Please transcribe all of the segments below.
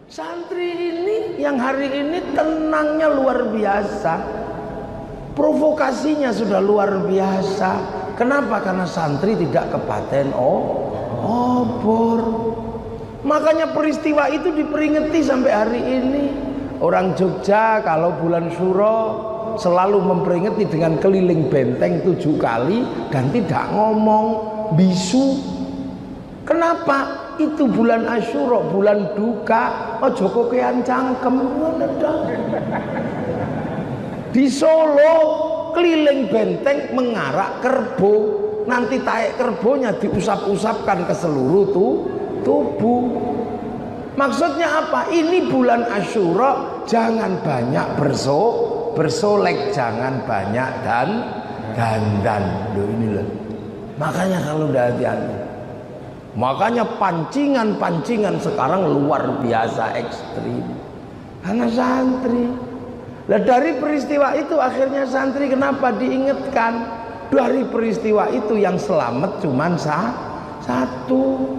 Santri ini yang hari ini tenangnya luar biasa, provokasinya sudah luar biasa. Kenapa? Karena santri tidak kepaten obor. Makanya peristiwa itu diperingati sampai hari ini. Orang Jogja kalau bulan Syuro selalu memperingati dengan keliling benteng 7 kali dan tidak ngomong bisu. Kenapa? Itu bulan Asyura, bulan duka. Ojo kokean cangkem. Di Solo keliling benteng mengarak kerbo. Nanti taek kerbonya diusap-usapkan ke seluruh tubuh. Maksudnya apa? Ini bulan Asyura, jangan banyak bersolek, jangan banyak dandan. Loh inilah. Makanya kalau udah hati-hati. Makanya pancingan sekarang luar biasa ekstrim. Karena santri. Nah dari peristiwa itu akhirnya santri kenapa diingatkan? Dari peristiwa itu yang selamat cuma satu.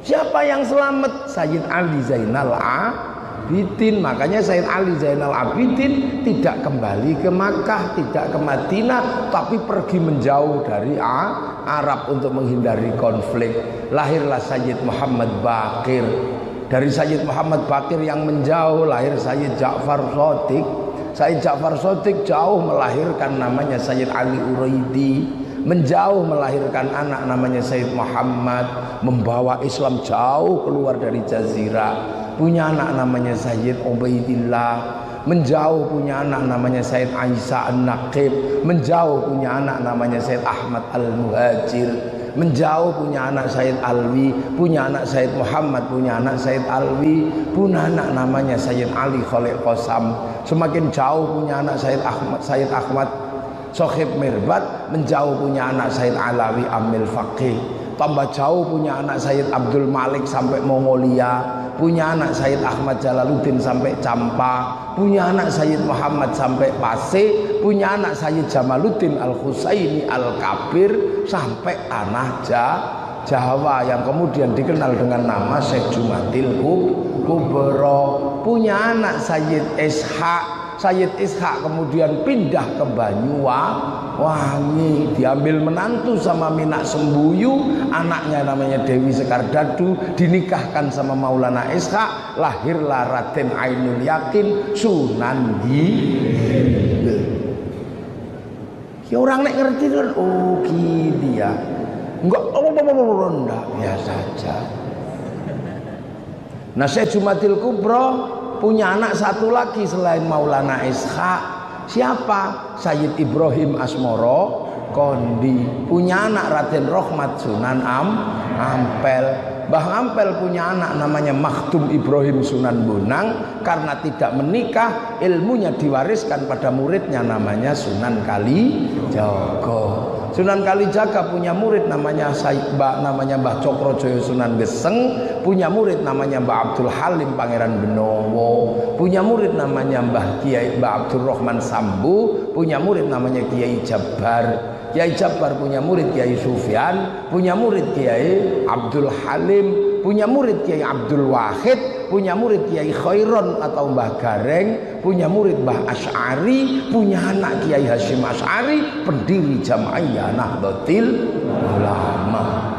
Siapa yang selamat? Sayyid Ali Zainal Abidin. Makanya Sayyid Ali Zainal Abidin tidak kembali ke Makkah, tidak ke Madinah, tapi pergi menjauh dari Arab untuk menghindari konflik. Lahirlah Sayyid Muhammad Baqir. Dari Sayyid Muhammad Baqir yang menjauh lahir Sayyid Ja'far Shadiq. Sayyid Ja'far Shadiq jauh melahirkan namanya Sayyid Ali Uraidi. Menjauh melahirkan anak namanya Sayyid Muhammad. Membawa Islam jauh keluar dari Jazirah. Punya anak namanya Sayyid Ubaidillah. Menjauh punya anak namanya Sayyid Aisyah An-Naqib. Menjauh punya anak namanya Sayyid Ahmad Al-Muhajir. Menjauh punya anak Sayyid Alwi. Punya anak Sayyid Muhammad. Punya anak Sayyid Alwi. Punya anak namanya Sayyid Ali Khalid Qasam. Semakin jauh punya anak Sayyid Ahmad Sohib Mirbat. Menjauh punya anak Sayyid Alawi Amil Faqih. Tambah jauh punya anak Sayyid Abdul Malik sampai Mongolia. Punya anak Sayyid Ahmad Jalaluddin sampai Campa. Punya anak Sayyid Muhammad sampai Pasir. Punya anak Sayyid Jamaluddin Al-Husaini Al-Kabir sampai tanah Jawa yang kemudian dikenal dengan nama Syekh Jumatil Kubro. Punya anak Sayyid Ishaq. Sayyid Ishaq kemudian pindah ke Banyuwangi, diambil menantu sama Minak Sembuyu, anaknya namanya Dewi Sekardadu, dinikahkan sama Maulana Ishaq, lahirlah Raden Ainul Yakin Sunan Giri. Ya orang nek ngerti kan, oh gini ya, enggak rendah biasa saja. Nah Syekh Jumatil Kubro punya anak satu lagi selain Maulana Ishaq. Siapa? Sayyid Ibrahim Asmoro Kondi. Punya anak Raden Rohmat Sunan Ampel. Mbah Ampel punya anak namanya Makhdum Ibrahim Sunan Bonang. Karena tidak menikah, ilmunya diwariskan pada muridnya namanya Sunan Kalijaga. Sunan Kalijaga punya murid namanya Mbah Cokrojoyo Sunan Geseng. Punya murid namanya Mbah Abdul Halim Pangeran Benowo. Punya murid namanya Mbah Abdul Rahman Sambu. Punya murid namanya Kiai Jabbar. Kiai Jabbar punya murid Kiai Sufyan. Punya murid Kiai Abdul Halim. Punya murid Kiai Abdul Wahid. Punya murid Kiai Khairon atau Mbah Gareng. Punya murid Mbah Asy'ari. Punya anak Kiai Hasyim Asy'ari, pendiri Jam'iyah Nahdlatul Ulama.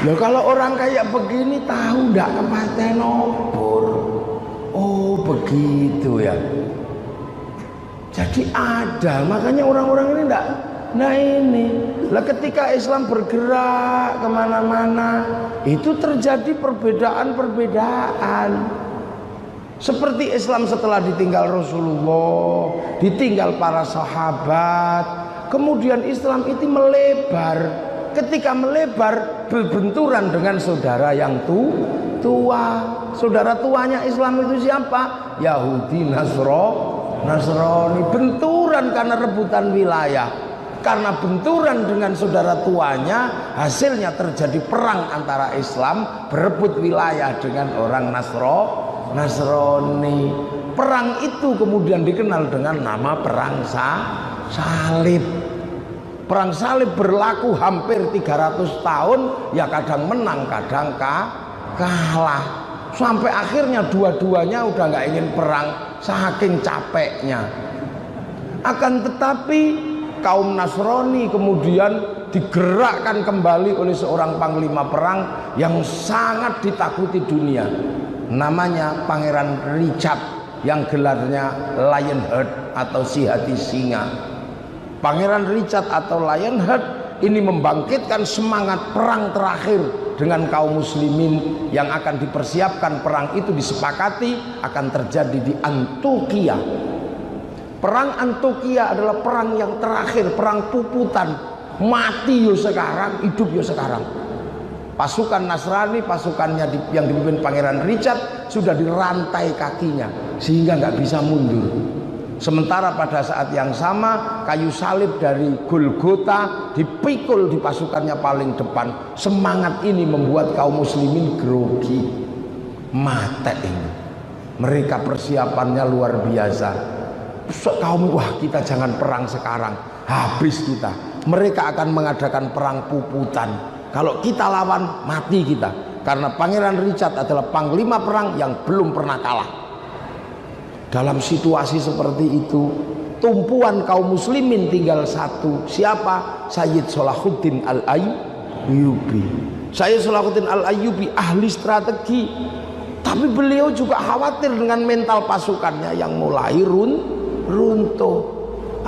Loh kalau orang kayak begini tahu ndak kepaten obor. Oh begitu ya. Jadi ada, makanya orang-orang ini ndak. Nah ini, lah ketika Islam bergerak kemana-mana, itu terjadi perbedaan-perbedaan. Seperti Islam setelah ditinggal Rasulullah, ditinggal para sahabat, kemudian Islam itu melebar. Ketika melebar, berbenturan dengan saudara yang tua. Saudara tuanya Islam itu siapa? Yahudi, Nasrani. Benturan karena rebutan wilayah. Karena benturan dengan saudara tuanya, hasilnya terjadi perang antara Islam berebut wilayah dengan orang Nasrani. Perang itu kemudian dikenal dengan nama perang salib. Perang salib berlaku hampir 300 tahun, ya kadang menang kadang kalah, sampai akhirnya dua-duanya udah nggak ingin perang saking capeknya. Akan tetapi kaum Nasrani kemudian digerakkan kembali oleh seorang panglima perang yang sangat ditakuti dunia, namanya Pangeran Richard, yang gelarnya Lionheart atau si hati singa. Pangeran Richard atau Lionheart ini membangkitkan semangat perang terakhir dengan kaum muslimin yang akan dipersiapkan. Perang itu disepakati akan terjadi di Antokia. Perang Antokia adalah perang yang terakhir, perang puputan, mati yo sekarang, hidup yo sekarang. Pasukan Nasrani, pasukannya yang dipimpin Pangeran Richard sudah dirantai kakinya sehingga nggak bisa mundur. Sementara pada saat yang sama kayu salib dari Golgota dipikul di pasukannya paling depan. Semangat ini membuat kaum muslimin grogi, mate ini. Mereka persiapannya luar biasa. Kaum wah kita jangan perang sekarang, habis kita. Mereka akan mengadakan perang puputan. Kalau kita lawan mati kita. Karena Pangeran Richard adalah panglima perang yang belum pernah kalah. Dalam situasi seperti itu, tumpuan kaum muslimin tinggal satu. Siapa? Sayyid Salahuddin Al-Ayyubi. Sayyid Salahuddin Al-Ayyubi ahli strategi, tapi beliau juga khawatir dengan mental pasukannya yang mulai runtuh.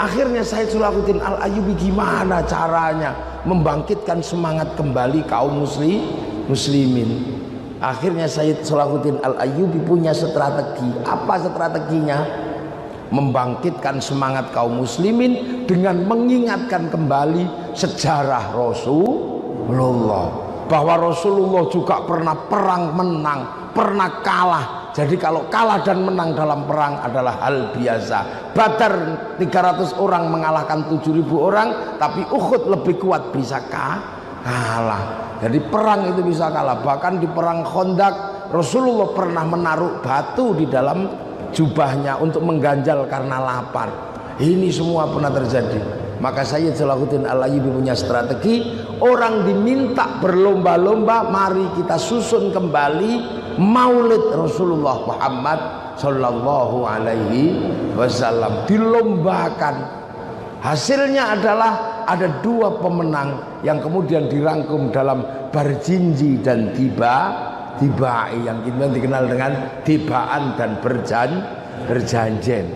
Akhirnya Sayyid Salahuddin Al-Ayyubi gimana caranya membangkitkan semangat kembali kaum muslimin. Akhirnya Sayyid Salahuddin Al-Ayyubi punya strategi. Apa strateginya? Membangkitkan semangat kaum muslimin dengan mengingatkan kembali sejarah Rasulullah, bahwa Rasulullah juga pernah perang menang, pernah kalah. Jadi kalau kalah dan menang dalam perang adalah hal biasa. Badar 300 orang mengalahkan 7.000 orang, tapi Uhud lebih kuat, bisa kalah. Jadi perang itu bisa kalah. Bahkan di perang Khandaq Rasulullah pernah menaruh batu di dalam jubahnya untuk mengganjal karena lapar. Ini semua pernah terjadi. Maka Sayyid Salahuddin Al-Ayyubi punya strategi. Orang diminta berlomba-lomba, mari kita susun kembali Maulid Rasulullah Muhammad Sallallahu Alaihi Wasallam, dilombakan. Hasilnya adalah ada dua pemenang yang kemudian dirangkum dalam Barjinji dan Tibai, yang kita dikenal dengan tibaan dan berjanjen.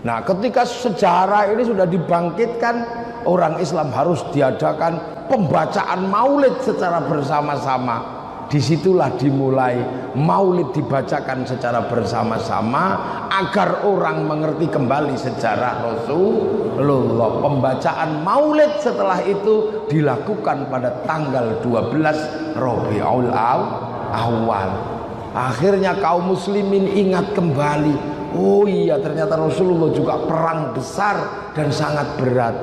Nah, ketika sejarah ini sudah dibangkitkan, orang Islam harus diadakan pembacaan maulid secara bersama-sama. Disitulah dimulai maulid dibacakan secara bersama-sama agar orang mengerti kembali sejarah Rasulullah. Pembacaan maulid setelah itu dilakukan pada tanggal 12 Rabiul Awal. Akhirnya kaum muslimin ingat kembali, oh iya ternyata Rasulullah juga perang besar dan sangat berat.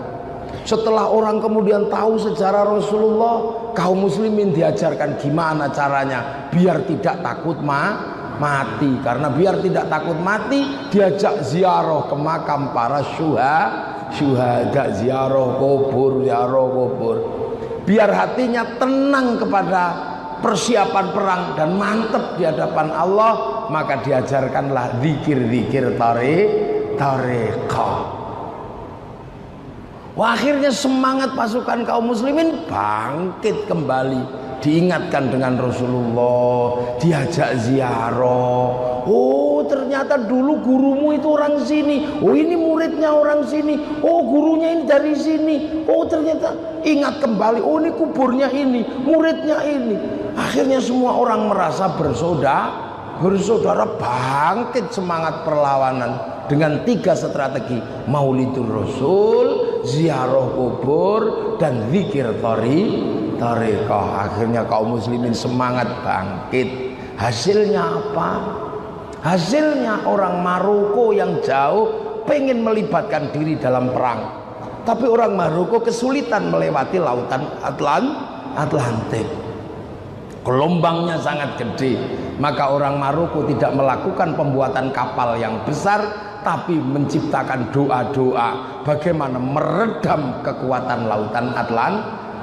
Setelah orang kemudian tahu sejarah Rasulullah, kaum muslimin diajarkan gimana caranya biar tidak takut mati. Karena biar tidak takut mati, diajak ziarah ke makam para syuhada, ziarah kubur. Biar hatinya tenang kepada persiapan perang dan mantap di hadapan Allah, maka diajarkanlah zikir-zikir tarekat. Wah, akhirnya semangat pasukan kaum muslimin bangkit kembali, diingatkan dengan Rasulullah, diajak ziarah. Oh, ternyata dulu gurumu itu orang sini. Oh, ini muridnya orang sini. Oh, gurunya ini dari sini. Oh, ternyata ingat kembali. Oh, ini kuburnya ini, muridnya ini. Akhirnya semua orang merasa bersaudara, bangkit semangat perlawanan dengan 3 strategi: Maulidur Rasul, ziarah kubur, dan zikir tarekat. Akhirnya kaum muslimin semangat bangkit. Hasilnya apa? Hasilnya orang Maroko yang jauh pengen melibatkan diri dalam perang, tapi orang Maroko kesulitan melewati lautan Atlantik. Gelombangnya sangat gede, maka orang Maroko tidak melakukan pembuatan kapal yang besar, tapi menciptakan doa-doa bagaimana meredam kekuatan lautan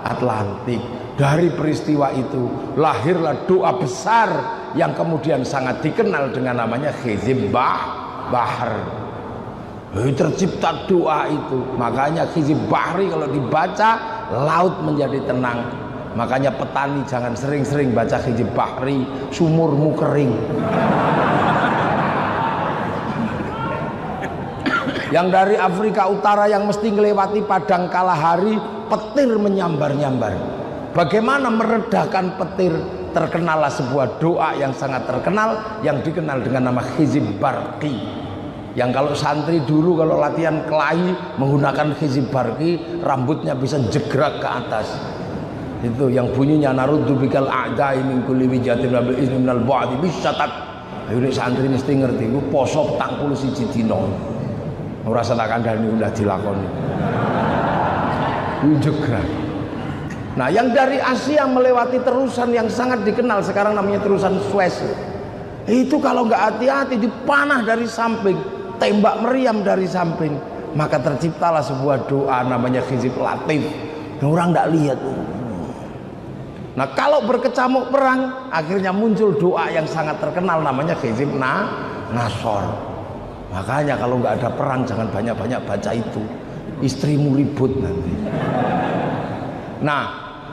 Atlantik. Dari peristiwa itu lahirlah doa besar yang kemudian sangat dikenal dengan namanya Hizib Bahr. Tercipta doa itu, makanya Hizib Bahri kalau dibaca laut menjadi tenang. Makanya petani jangan sering-sering baca Hizib Bahri, sumurmu kering. Yang dari Afrika Utara yang mesti melewati padang Kalahari, petir menyambar-nyambar. Bagaimana meredakan petir? Terkenallah sebuah doa yang sangat terkenal yang dikenal dengan nama Hizib Barqi. Yang kalau santri dulu kalau latihan kelahi menggunakan Hizib Barqi, rambutnya bisa jegrak ke atas. Itu yang bunyinya naruddu bikal a'da'i min kulli wijatin wa bil izni minal bu'di bisyatat. Ayo santri mesti ngerti, ku poso 41 dina. Ora tak kandhani ulah dilakoni. Jegrak. Nah, yang dari Asia melewati terusan yang sangat dikenal sekarang namanya terusan Suez. Itu kalau nggak hati-hati dipanah dari samping, tembak meriam dari samping, maka terciptalah sebuah doa namanya Hizib Latif. Orang nggak lihat. Nah, kalau berkecamuk perang, akhirnya muncul doa yang sangat terkenal namanya Hizib Nasor. Makanya kalau nggak ada perang jangan banyak-banyak baca itu, istrimu ribut nanti. Nah,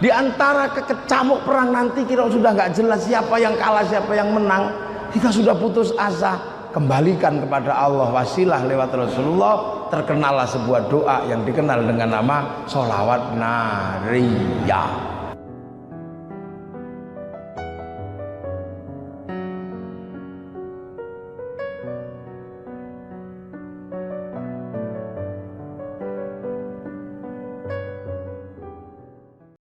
di antara kekecamuk perang nanti kita sudah nggak jelas siapa yang kalah siapa yang menang, kita sudah putus asa, kembalikan kepada Allah, wasilah lewat Rasulullah. Terkenallah sebuah doa yang dikenal dengan nama sholawat nariyah.